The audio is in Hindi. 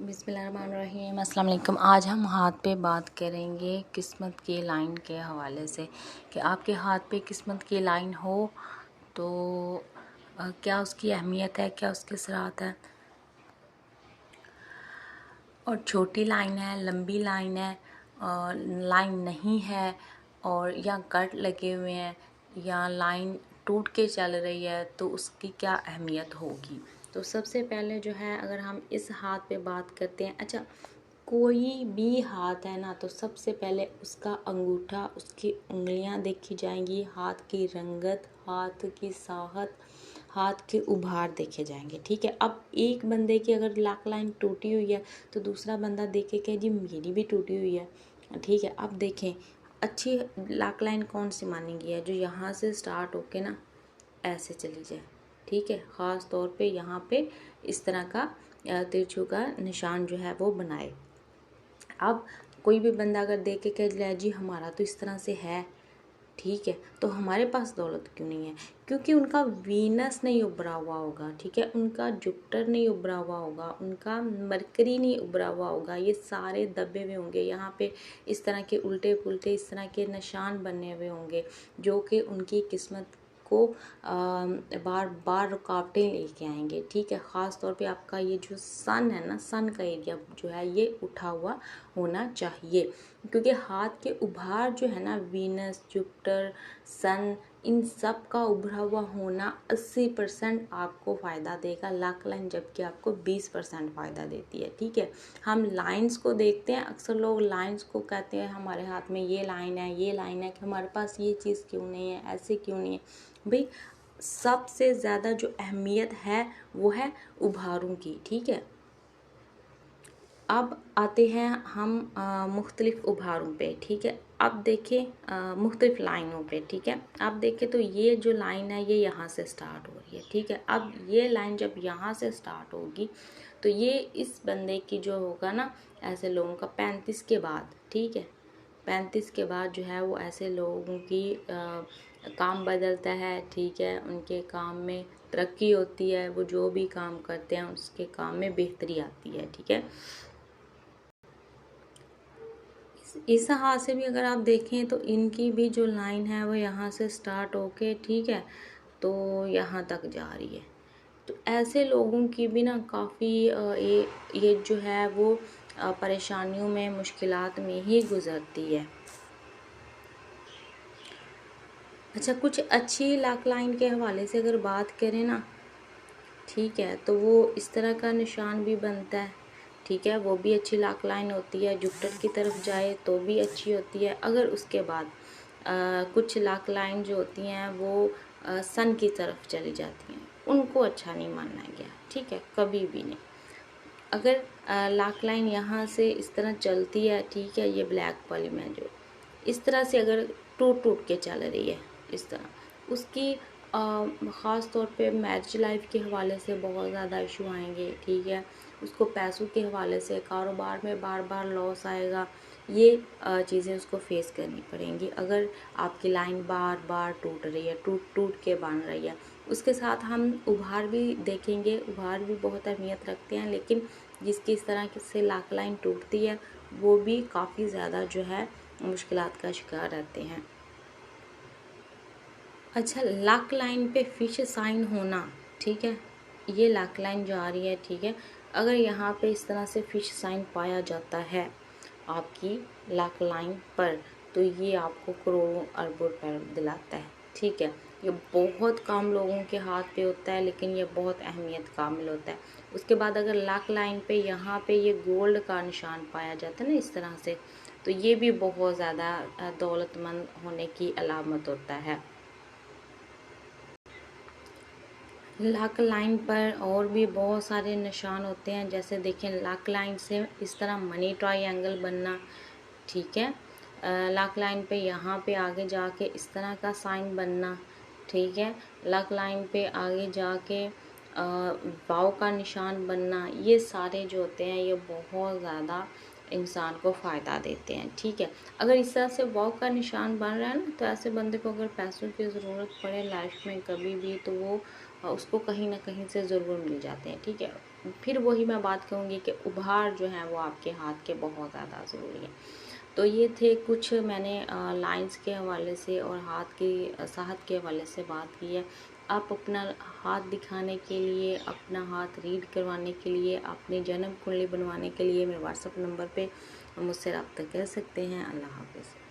बिस्मिल्लाहिर्रहमानिर्रहीम, अस्सलाम वालेकुम। आज हम हाथ पे बात करेंगे किस्मत की लाइन के हवाले से कि आपके हाथ पे किस्मत की लाइन हो तो क्या उसकी अहमियत है, क्या उसके असरात है। और छोटी लाइन है, लंबी लाइन है, लाइन नहीं है और या कट लगे हुए हैं या लाइन टूट के चल रही है तो उसकी क्या अहमियत होगी। तो सबसे पहले जो है, अगर हम इस हाथ पे बात करते हैं, अच्छा कोई भी हाथ है ना, तो सबसे पहले उसका अंगूठा, उसकी उंगलियां देखी जाएंगी, हाथ की रंगत, हाथ की साहत, हाथ के उभार देखे जाएंगे। ठीक है, अब एक बंदे की अगर लाक लाइन टूटी हुई है तो दूसरा बंदा देखे कहे जी मेरी भी टूटी हुई है। ठीक है, अब देखें अच्छी लाक लाइन कौन सी मानी गई है, जो यहाँ से स्टार्ट होके ना ऐसे चली जाए। ठीक है, ख़ास तौर पे यहाँ पे इस तरह का तिरछू का निशान जो है वो बनाए। अब कोई भी बंदा अगर देख के कहे जी हमारा तो इस तरह से है, ठीक है, तो हमारे पास दौलत क्यों नहीं है? क्योंकि उनका वीनस नहीं उभरा हुआ होगा। ठीक है, उनका जुपिटर नहीं उभरा हुआ होगा, उनका मरकरी नहीं उभरा हुआ होगा, ये सारे दबे हुए होंगे। यहाँ पे इस तरह के उल्टे पुल्टे इस तरह के निशान बने हुए होंगे जो कि उनकी किस्मत को बार बार रुकावटें लेके आएंगे। ठीक है, ख़ास तौर पे आपका ये जो सन है ना, सन का एरिया जो है ये उठा हुआ होना चाहिए, क्योंकि हाथ के उभार जो है ना, वीनस, जुपिटर, सन, इन सब का उभरा हुआ होना 80% आपको फ़ायदा देगा लाक लाइन, जबकि आपको 20% फ़ायदा देती है। ठीक है, हम लाइंस को देखते हैं, अक्सर लोग लाइंस को कहते हैं हमारे हाथ में ये लाइन है, ये लाइन है, कि हमारे पास ये चीज़ क्यों नहीं है, ऐसे क्यों नहीं है। भाई सबसे ज़्यादा जो अहमियत है वो है उभारों की। ठीक है, अब आते हैं हम मुख्तलिफ उभारों पे। ठीक है, अब देखें मुख्तलिफ लाइनों पे। ठीक है, अब देखें तो ये जो लाइन है ये यहाँ से स्टार्ट हो रही है। ठीक है, अब ये लाइन जब यहाँ से स्टार्ट होगी तो ये इस बंदे की जो होगा ना, ऐसे लोगों का 35 के बाद, ठीक है, 35 के बाद जो है वो ऐसे लोगों की काम बदलता है। ठीक है, उनके काम में तरक्की होती है, वो जो भी काम करते हैं उसके काम में बेहतरी आती है। ठीक है, इस हाथ से भी अगर आप देखें तो इनकी भी जो लाइन है वो यहाँ से स्टार्ट होके, ठीक है, तो यहाँ तक जा रही है। तो ऐसे लोगों की भी ना काफ़ी ये जो है वो परेशानियों में, मुश्किलात में ही गुजरती है। अच्छा, कुछ अच्छी लाक लाइन के हवाले से अगर बात करें ना, ठीक है, तो वो इस तरह का निशान भी बनता है। ठीक है, वो भी अच्छी लाक लाइन होती है, जुपिटर की तरफ जाए तो भी अच्छी होती है। अगर उसके बाद कुछ लाक लाइन जो होती हैं वो सन की तरफ चली जाती हैं, उनको अच्छा नहीं माना गया। ठीक है, कभी भी नहीं। अगर लाक लाइन यहाँ से इस तरह चलती है, ठीक है, ये ब्लैक वाली में जो इस तरह से अगर टूट टूट के चल रही है इस तरह, उसकी ख़ास तौर पे मैरिज लाइफ के हवाले से बहुत ज़्यादा इशू आएंगे। ठीक है, उसको पैसों के हवाले से, कारोबार में बार बार लॉस आएगा, ये चीज़ें उसको फेस करनी पड़ेंगी अगर आपकी लाइन बार बार टूट रही है, टूट टूट के बन रही है। उसके साथ हम उभार भी देखेंगे, उभार भी बहुत अहमियत रखते हैं, लेकिन जिसकी इस तरह से लाक लाइन टूटती है वो भी काफ़ी ज़्यादा जो है मुश्किलात का शिकार रहते हैं। अच्छा, लाक लाइन पे फिश साइन होना, ठीक है, ये लाक लाइन जा रही है। ठीक है, अगर यहाँ पे इस तरह से फिश साइन पाया जाता है आपकी लाक लाइन पर, तो ये आपको करोड़ों अरबों रुपए दिलाता है। ठीक है, ये बहुत कम लोगों के हाथ पे होता है, लेकिन ये बहुत अहमियत कामिल होता है। उसके बाद अगर लाक लाइन पे यहाँ पे ये गोल्ड का निशान पाया जाता है ना इस तरह से, तो ये भी बहुत ज़्यादा दौलतमंद होने की अलामत होता है। लाक लाइन पर और भी बहुत सारे निशान होते हैं, जैसे देखें लाक लाइन से इस तरह मनी ट्रायंगल बनना। ठीक है, लाक लाइन पे यहाँ पे आगे जाके इस तरह का साइन बनना। ठीक है, लाक लाइन पे आगे जाके वाव का निशान बनना, ये सारे जो होते हैं ये बहुत ज़्यादा इंसान को फ़ायदा देते हैं। ठीक है, अगर इस तरह से वाव का निशान बन रहा है ना, तो ऐसे बंदे को अगर पैसों की ज़रूरत पड़े लाइफ में कभी भी, तो वो उसको कहीं ना कहीं से ज़रूर मिल जाते हैं। ठीक है, फिर वही मैं बात कहूँगी कि उभार जो है वो आपके हाथ के बहुत ज़्यादा ज़रूरी है। तो ये थे कुछ मैंने लाइंस के हवाले से और हाथ की सेहत के हवाले से बात की है। आप अपना हाथ दिखाने के लिए, अपना हाथ रीड करवाने के लिए, अपनी जन्म कुंडली बनवाने के लिए मेरे व्हाट्सएप नंबर पे मुझसे रब्ता कर सकते हैं। अल्लाह हाफ़िज़।